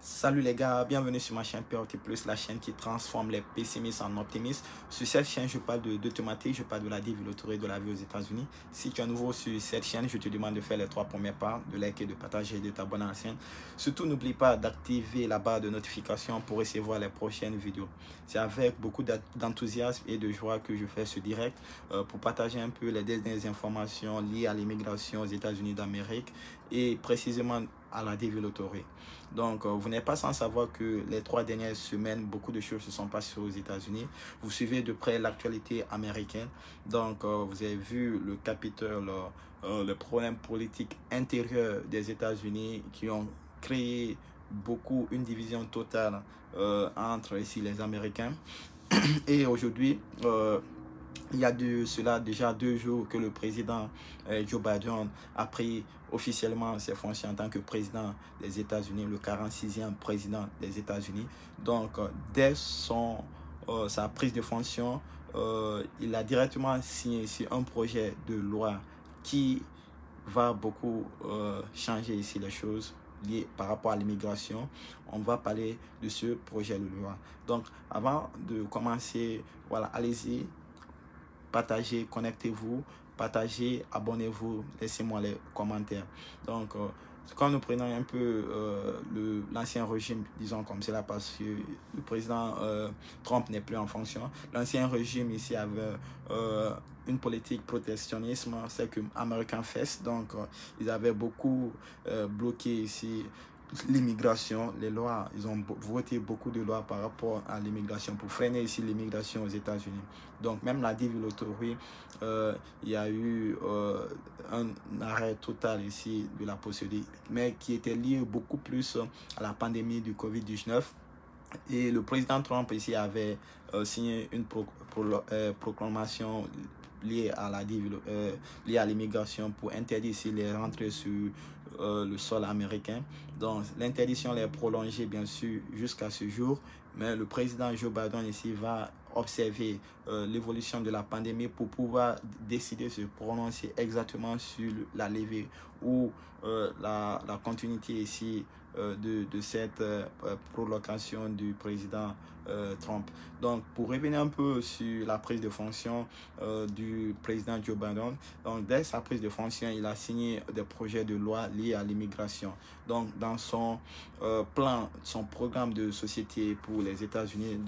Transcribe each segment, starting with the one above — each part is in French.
Salut les gars, bienvenue sur ma chaîne POT+, la chaîne qui transforme les pessimistes en optimistes. Sur cette chaîne, je parle de thématiques, je parle de la développement de la vie aux États-Unis. Si tu es nouveau sur cette chaîne, je te demande de faire les 3 premières pas, de liker, de partager et de t'abonner à la chaîne. Surtout, n'oublie pas d'activer la barre de notification pour recevoir les prochaines vidéos. C'est avec beaucoup d'enthousiasme et de joie que je fais ce direct pour partager un peu les dernières informations liées à l'immigration aux États-Unis d'Amérique et précisément à la développement. Donc, vous n'êtes pas sans savoir que les 3 dernières semaines, beaucoup de choses se sont passées aux États-Unis. Vous suivez de près l'actualité américaine. Donc, vous avez vu le Capitole, le problème politique intérieur des États-Unis qui ont créé une division totale entre ici les Américains. Et aujourd'hui, il y a de cela déjà 2 jours que le président Joe Biden a pris officiellement ses fonctions en tant que président des États-Unis, le 46e président des États-Unis. Donc, dès sa prise de fonction, il a directement signé ici un projet de loi qui va beaucoup changer ici les choses liées par rapport à l'immigration. On va parler de ce projet de loi. Donc, avant de commencer, voilà, allez-y. Partagez, connectez-vous, partagez, abonnez-vous, laissez-moi les commentaires. Donc, quand nous prenons un peu l'ancien régime, disons comme cela, parce que le président Trump n'est plus en fonction, l'ancien régime ici avait une politique protectionnisme, c'est que American First, donc ils avaient beaucoup bloqué ici l'immigration, les lois, ils ont voté beaucoup de lois par rapport à l'immigration pour freiner ici l'immigration aux États-Unis. Donc même la développement, il y a eu un arrêt total ici de la procédure, mais qui était lié beaucoup plus à la pandémie du Covid-19. Et le président Trump ici avait signé une proclamation liée à l'immigration pour interdire ici les rentrées sur le sol américain. Donc l'interdiction est prolongée bien sûr jusqu'à ce jour, mais le président Joe Biden ici va observer l'évolution de la pandémie pour pouvoir décider de se prononcer exactement sur la levée ou la continuité ici de cette prolongation du président Trump. Donc, pour revenir un peu sur la prise de fonction du président Joe Biden, donc dès sa prise de fonction, il a signé des projets de loi liés à l'immigration. Donc, dans son son programme de société pour les États-Unis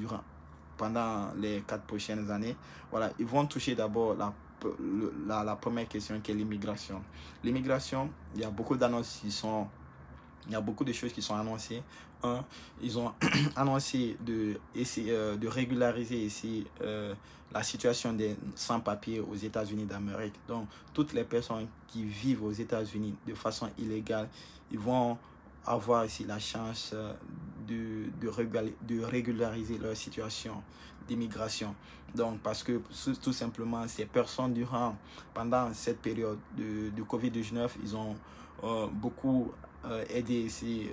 pendant les 4 prochaines années, voilà, ils vont toucher d'abord la première question qui est l'immigration. L'immigration, il y a beaucoup d'annonces il y a beaucoup de choses qui sont annoncées. Ils ont annoncé essayer de régulariser ici la situation des sans-papiers aux États-Unis d'Amérique. Donc, toutes les personnes qui vivent aux États-Unis de façon illégale, ils vont avoir ici la chance de régulariser leur situation d'immigration. Donc, parce que tout simplement, ces personnes, pendant cette période de Covid-19, ils ont beaucoup aider ici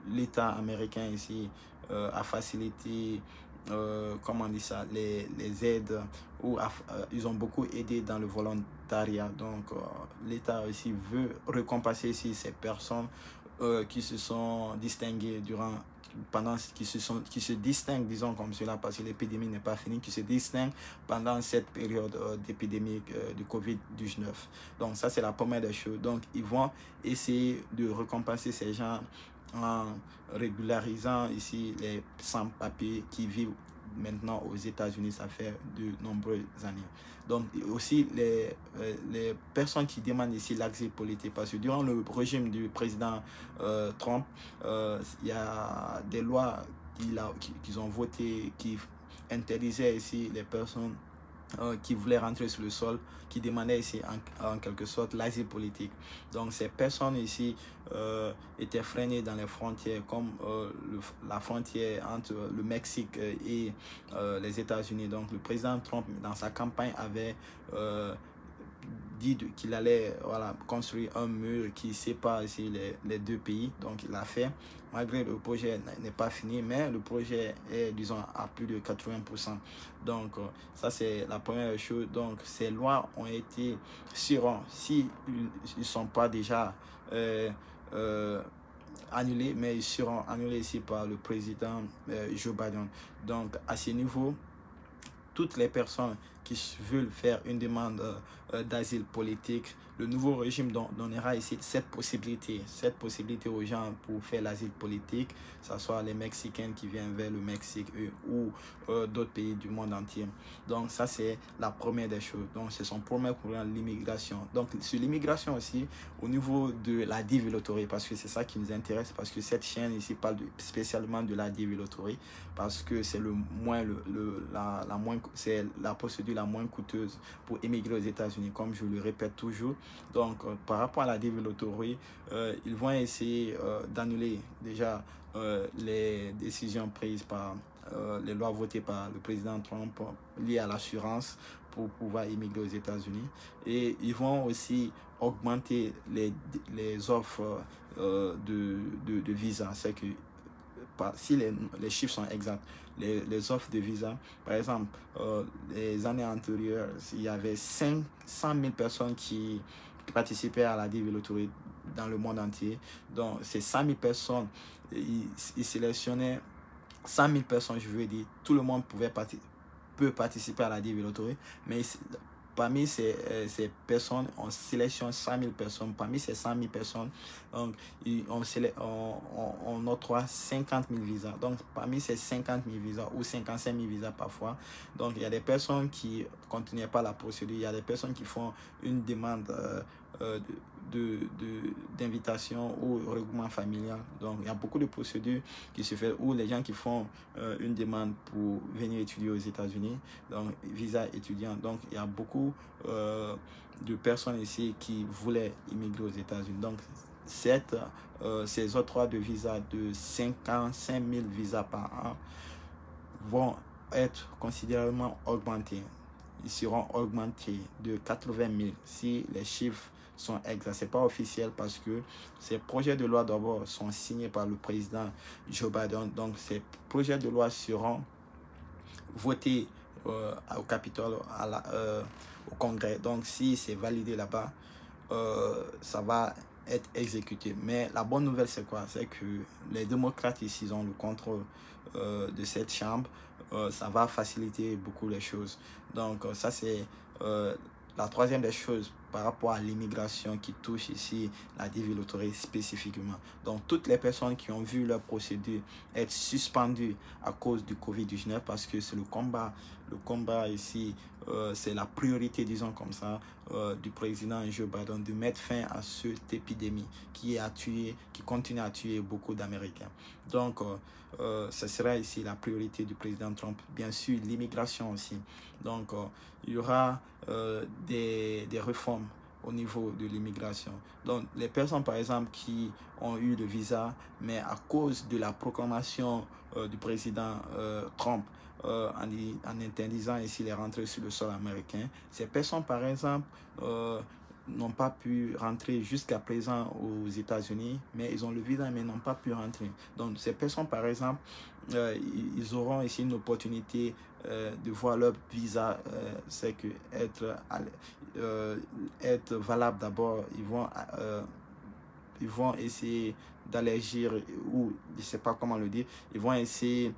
l'État américain ici à faciliter comment on dit ça, les aides ou ils ont beaucoup aidé dans le volontariat. Donc l'État aussi veut récompenser ici ces personnes qui se sont distinguées qui se distinguent, disons comme cela, parce que l'épidémie n'est pas finie, qui se distinguent pendant cette période d'épidémie de Covid-19. Donc ça, c'est la première des choses. Donc ils vont essayer de récompenser ces gens en régularisant ici les sans-papiers qui vivent maintenant aux États-Unis, ça fait de nombreuses années. Donc aussi les personnes qui demandent ici l'exil politique, parce que durant le régime du président Trump, il y a des lois qu'ils ont votées qui interdisaient ici les personnes qui voulaient rentrer sur le sol, qui demandaient ici en quelque sorte l'asile politique. Donc ces personnes ici étaient freinées dans les frontières, comme la frontière entre le Mexique et les États-Unis. Donc le président Trump, dans sa campagne, avait dit qu'il allait construire un mur qui sépare ici les 2 pays. Donc il l'a fait, malgré le projet n'est pas fini, mais le projet est, disons, à plus de 80%. Donc ça, c'est la première chose. Donc ces lois ont été, si ils ne sont pas déjà annulés, mais ils seront annulés ici par le président Joe Biden. Donc, à ce niveau, toutes les personnes qui veulent faire une demande d'asile politique, le nouveau régime donnera ici cette possibilité aux gens pour faire l'asile politique, que ce soit les Mexicains qui viennent vers le Mexique ou d'autres pays du monde entier. Donc ça, c'est la première des choses. Donc c'est son premier problème, l'immigration. Donc sur l'immigration aussi, au niveau de la développement, parce que c'est ça qui nous intéresse, parce que cette chaîne ici parle spécialement de la développement, parce que c'est c'est la procédure la moins coûteuse pour émigrer aux États-Unis, comme je le répète toujours. Donc, par rapport à la développement, ils vont essayer d'annuler déjà les décisions prises par les lois votées par le président Trump liées à l'assurance pour pouvoir immigrer aux États-Unis. Et ils vont aussi augmenter les offres de visa. C'est que si les chiffres sont exacts, les offres de visa, par exemple, les années antérieures, il y avait 500 000 personnes qui participaient à la développement dans le monde entier. Donc, ces 100 000 personnes, ils sélectionnaient 100 000 personnes, je veux dire, tout le monde peut participer à la développement, mais parmi ces personnes, on sélectionne 100 000 personnes. Parmi ces 100 000 personnes, donc, on octroie 50 000 visas. Donc, parmi ces 50 000 visas ou 55 000 visas parfois, donc il y a des personnes qui ne continuent pas la procédure. Il y a des personnes qui font une demande d'invitation ou regroupement familial. Donc, il y a beaucoup de procédures qui se font, ou les gens qui font une demande pour venir étudier aux États-Unis, donc visa étudiant. Donc, il y a beaucoup de personnes ici qui voulaient immigrer aux États-Unis. Donc, ces octrois de visa de 55 000 visas par an vont être considérablement augmentés. Ils seront augmentés de 80 000 si les chiffres sont exacts. Ce n'est pas officiel parce que ces projets de loi d'abord sont signés par le président Joe Biden. Donc ces projets de loi seront votés au Capitole, au Congrès. Donc si c'est validé là-bas, ça va être exécuté. Mais la bonne nouvelle, c'est quoi? C'est que les démocrates ici ont le contrôle de cette chambre. Ça va faciliter beaucoup les choses. Donc ça, c'est la troisième des choses par rapport à l'immigration qui touche ici la développement spécifiquement. Donc toutes les personnes qui ont vu leur procédure être suspendues à cause du COVID-19, parce que c'est le combat ici, c'est la priorité, disons comme ça, du président Joe Biden de mettre fin à cette épidémie qui continue à tuer beaucoup d'Américains. Donc ce sera ici la priorité du président Trump. Bien sûr, l'immigration aussi. Donc il y aura des réformes au niveau de l'immigration. Donc les personnes par exemple qui ont eu le visa, mais à cause de la proclamation du président Trump en interdisant ici les rentrées sur le sol américain, ces personnes par exemple n'ont pas pu rentrer jusqu'à présent aux États-Unis, mais ils ont le visa mais n'ont pas pu rentrer. Donc ces personnes par exemple, ils auront ici une opportunité de voir leur visa, c'est que être valable d'abord. Ils vont essayer d'alléger, ou je sais pas comment le dire, ils vont essayer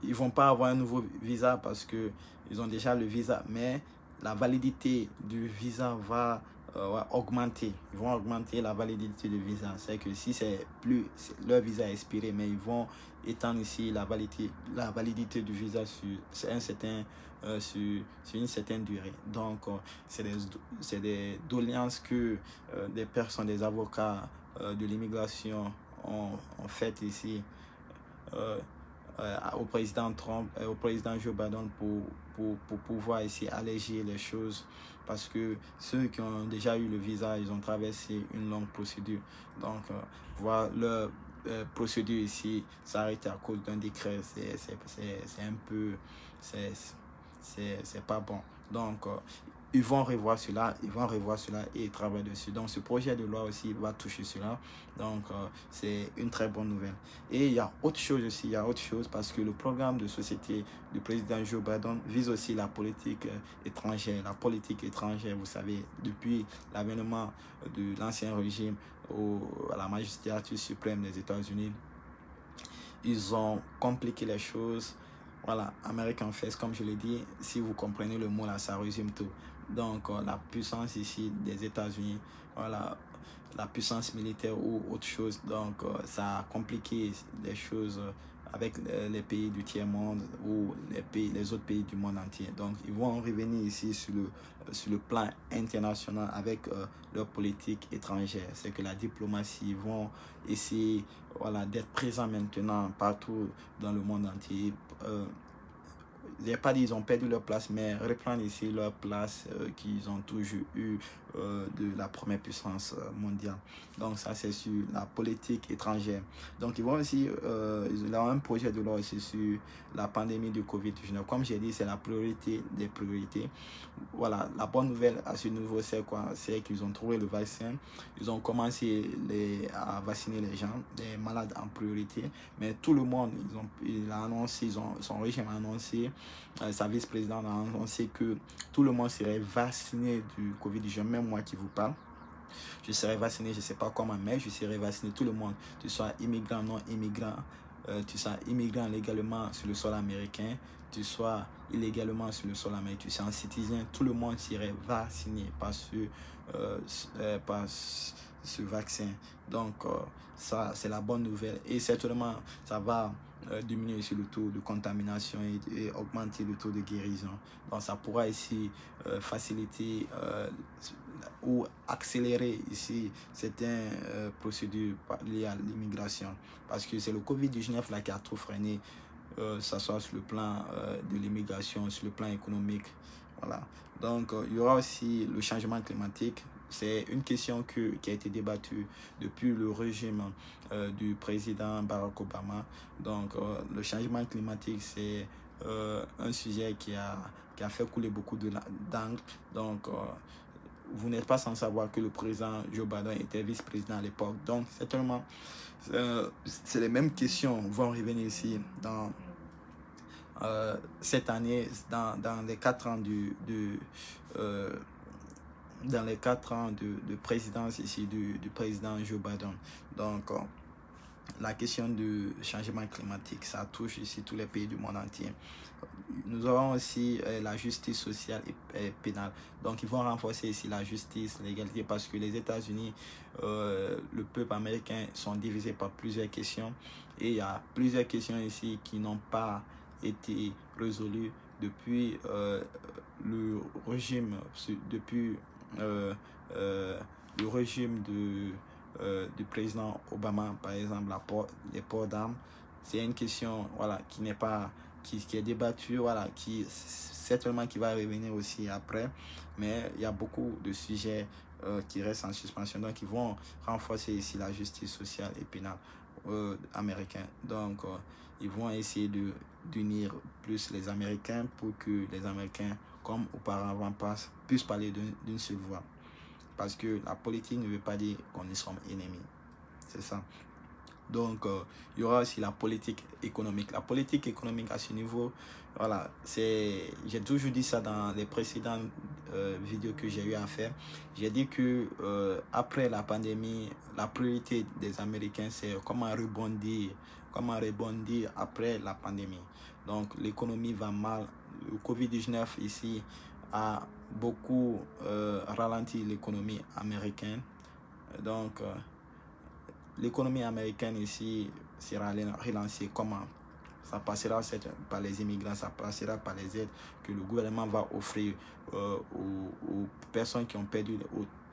ils vont pas avoir un nouveau visa parce que ils ont déjà le visa, mais la validité du visa va augmenter. Ils vont augmenter la validité du visa. C'est que si leur visa est expiré, mais ils vont étendre ici la validité du visa sur une certaine durée. Donc c'est des doléances que des avocats de l'immigration ont fait ici au président Trump et au président Joe Biden pour pouvoir ici alléger les choses, parce que ceux qui ont déjà eu le visa, ils ont traversé une longue procédure. Donc voir leur procédure ici s'arrêter à cause d'un décret, c'est un peu, c'est pas bon. Donc ils vont revoir cela, et travailler dessus. Donc, ce projet de loi aussi va toucher cela. Donc, c'est une très bonne nouvelle. Et il y a autre chose aussi, parce que le programme de société du président Joe Biden vise aussi la politique étrangère. La politique étrangère, vous savez, depuis l'avènement de l'ancien régime à la magistrature suprême des États-Unis, ils ont compliqué les choses. Voilà, American First, comme je l'ai dit, si vous comprenez le mot là, ça résume tout. Donc, la puissance ici des États-Unis, voilà, la puissance militaire ou autre chose. Donc, ça a compliqué les choses avec les pays du tiers-monde ou les autres pays du monde entier. Donc, ils vont revenir ici sur le plan international avec leur politique étrangère. C'est que la diplomatie, ils vont essayer, voilà, d'être présents maintenant partout dans le monde entier. Je n'ai pas dit qu'ils ont perdu leur place, mais reprendre ici leur place qu'ils ont toujours eu de la première puissance mondiale. Donc ça, c'est sur la politique étrangère. Donc ils vont aussi, ils ont un projet de loi aussi sur la pandémie de Covid-19. Comme j'ai dit, c'est la priorité des priorités. Voilà, la bonne nouvelle à ce niveau, c'est quoi? C'est qu'ils ont trouvé le vaccin. Ils ont commencé à vacciner les gens, les malades en priorité. Mais tout le monde, il a annoncé, son régime a annoncé, sa vice-présidente a annoncé que tout le monde serait vacciné du Covid-19. Même moi qui vous parle, je serai vacciné, je ne sais pas comment, mais je serai vacciné, tout le monde, tu sois immigrant, non immigrant, tu sois immigrant légalement sur le sol américain, tu sois illégalement sur le sol américain, tu sois un citoyen, tout le monde serait vacciné par ce vaccin. Donc, ça, c'est la bonne nouvelle. Et certainement, ça va diminuer sur le taux de contamination et augmenter le taux de guérison. Donc, ça pourra ici faciliter ou accélérer ici certaines procédures liées à l'immigration. Parce que c'est le Covid-19 là qui a tout freiné, ça soit sur le plan de l'immigration, sur le plan économique. Voilà. Donc, il y aura aussi le changement climatique. C'est une question qui a été débattue depuis le régime du président Barack Obama. Donc, le changement climatique, c'est un sujet qui a fait couler beaucoup d'encre. Donc, vous n'êtes pas sans savoir que le président Joe Biden était vice-président à l'époque. Donc, certainement, c'est les mêmes questions vont revenir ici dans cette année, dans les 4 ans dans les 4 ans de présidence ici du président Joe Biden. Donc, la question du changement climatique, ça touche ici tous les pays du monde entier. Nous avons aussi la justice sociale et pénale. Donc, ils vont renforcer ici la justice, l'égalité, parce que les États-Unis, le peuple américain sont divisés par plusieurs questions. Et il y a plusieurs questions ici qui n'ont pas été résolues depuis le régime, le régime du président Obama, par exemple, les ports d'armes. C'est une question, voilà, qui est débattue, voilà, certainement qui va revenir aussi après. Mais il y a beaucoup de sujets qui restent en suspension. Donc, ils vont renforcer ici la justice sociale et pénale américaine. Donc, ils vont essayer d'unir plus les Américains pour que les Américains, comme auparavant, puissent parler d'une seule voix. Parce que la politique ne veut pas dire qu'on est sommes ennemis. C'est ça. Donc, il y aura aussi la politique économique. La politique économique à ce niveau, voilà, j'ai toujours dit ça dans les précédentes vidéos que j'ai eu à faire. J'ai dit que après la pandémie, la priorité des Américains, c'est comment rebondir après la pandémie. Donc, l'économie va mal. Le Covid-19 ici a beaucoup ralenti l'économie américaine. Donc, l'économie américaine ici sera relancée. Comment? Ça passera par les immigrants, ça passera par les aides que le gouvernement va offrir aux personnes qui ont perdu,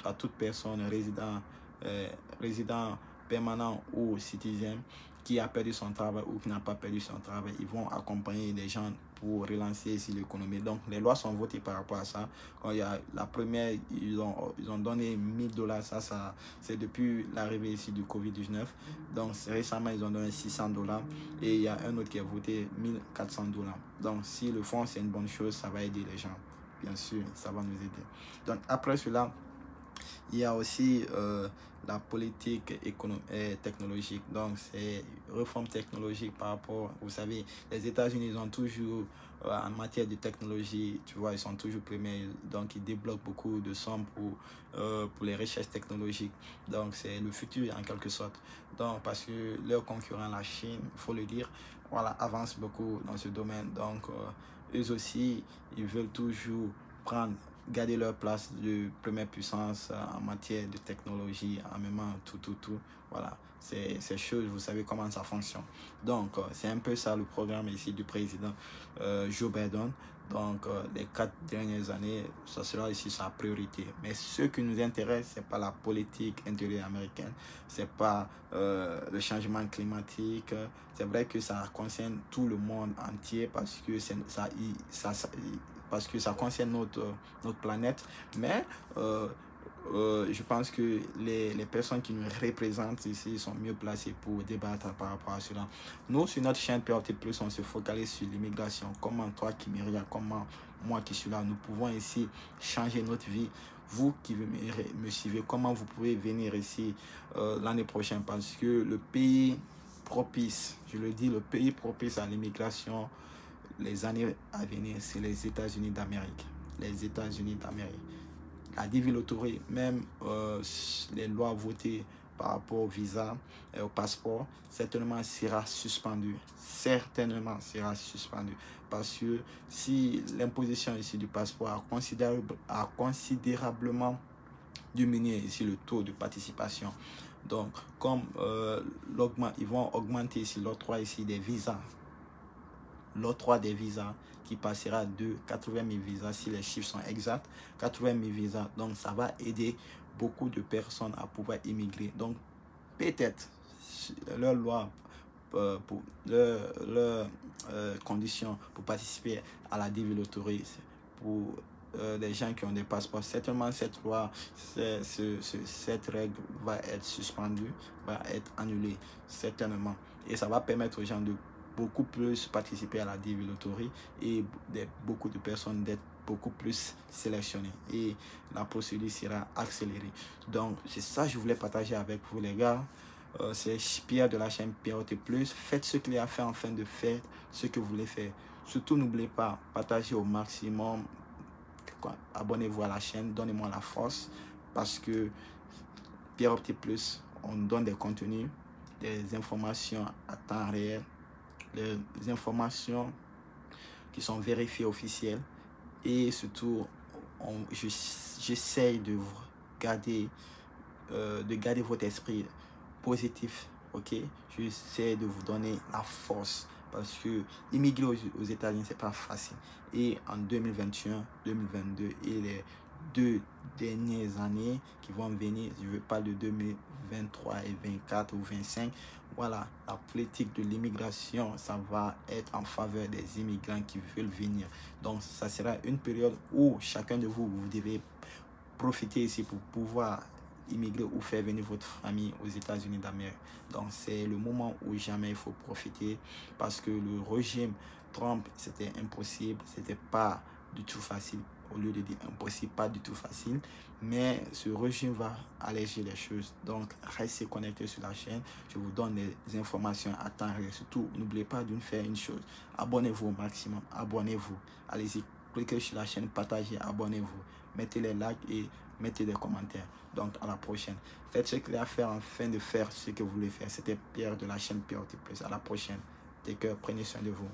à toute personne résident permanent ou citoyen qui a perdu son travail ou qui n'a pas perdu son travail. Ils vont accompagner les gens pour relancer ici l'économie. Donc, les lois sont votées par rapport à ça. Quand il y a la première, ils ont donné $1000. Ça c'est depuis l'arrivée ici du Covid-19. Donc, récemment, ils ont donné $600. Et il y a un autre qui a voté $1400. Donc, si le font, c'est une bonne chose, ça va aider les gens. bien sûr, ça va nous aider. Donc après cela, il y a aussi la politique technologique. Donc, c'est réforme technologique par rapport, vous savez, les États-Unis, ils ont toujours, en matière de technologie, tu vois, ils sont toujours premiers. Donc, ils débloquent beaucoup de sommes pour les recherches technologiques. Donc, c'est le futur en quelque sorte. Donc, parce que leur concurrent, la Chine, il faut le dire, voilà, avance beaucoup dans ce domaine. Donc, eux aussi, ils veulent toujours garder leur place de première puissance en matière de technologie, en même temps, tout. Voilà, ces choses, vous savez comment ça fonctionne. Donc, c'est un peu ça le programme ici du président Joe Biden. Donc, les 4 dernières années, ça sera ici sa priorité. Mais ce qui nous intéresse, c'est pas la politique intérieure américaine, c'est pas le changement climatique. C'est vrai que ça concerne tout le monde entier parce que parce que ça concerne notre planète, mais je pense que les personnes qui nous représentent ici sont mieux placées pour débattre par rapport à cela. Nous, sur notre chaîne PRT+, on se focalise sur l'immigration. Comment toi qui me regardes, comment moi qui suis là, nous pouvons ici changer notre vie. Vous qui me suivez, comment vous pouvez venir ici l'année prochaine, parce que le pays propice, je le dis, le pays propice à l'immigration, les années à venir, c'est les États-Unis d'Amérique. Les États-Unis d'Amérique. La développée, même les lois votées par rapport au visa et au passeport, certainement sera suspendu. Certainement sera suspendu. Parce que si l'imposition ici du passeport a considérablement diminué ici le taux de participation. Donc, comme ils vont augmenter ici l'octroi ici des visas. L'octroi des visas qui passera de 80 000 visas, si les chiffres sont exacts, 80 000 visas. Donc, ça va aider beaucoup de personnes à pouvoir immigrer. Donc, peut-être, leur loi, pour leurs conditions pour participer à la développée, pour les gens qui ont des passeports, certainement cette loi, cette règle va être suspendue, va être annulée, certainement. Et ça va permettre aux gens de beaucoup plus participer à la développée et beaucoup de personnes d'être beaucoup plus sélectionnées et la procédure sera accélérée. Donc, c'est ça que je voulais partager avec vous, les gars. C'est Pierre de la chaîne PRT+. Faites ce qu'il y a à faire afin de faire ce que vous voulez faire. Surtout, n'oubliez pas, partagez au maximum. Abonnez-vous à la chaîne, donnez-moi la force parce que PRT+, on donne des contenus, des informations à temps réel, les informations qui sont vérifiées officielles et surtout j'essaye de vous garder votre esprit positif, ok. J'essaie de vous donner la force parce que immigrer aux États-Unis c'est pas facile et en 2021 2022 et les 2 dernières années qui vont venir, je veux pas de 2023 et 24 ou 25. Voilà, la politique de l'immigration, ça va être en faveur des immigrants qui veulent venir. Donc, ça sera une période où chacun de vous, vous devez profiter ici pour pouvoir immigrer ou faire venir votre famille aux États-Unis d'Amérique. Donc, c'est le moment où jamais il faut profiter parce que le régime Trump, c'était impossible, c'était pas du tout facile. Au lieu de dire impossible, pas du tout facile, mais ce régime va alléger les choses. Donc, restez connectés sur la chaîne. Je vous donne des informations à temps réel. Surtout, n'oubliez pas de faire une chose. Abonnez-vous au maximum. Abonnez-vous. Allez-y, cliquez sur la chaîne, partagez, abonnez-vous. Mettez les likes et mettez des commentaires. Donc, à la prochaine. Faites ce qu'il y a à faire afin de faire ce que vous voulez faire. C'était Pierre de la chaîne PRT+. À la prochaine. Take care, prenez soin de vous.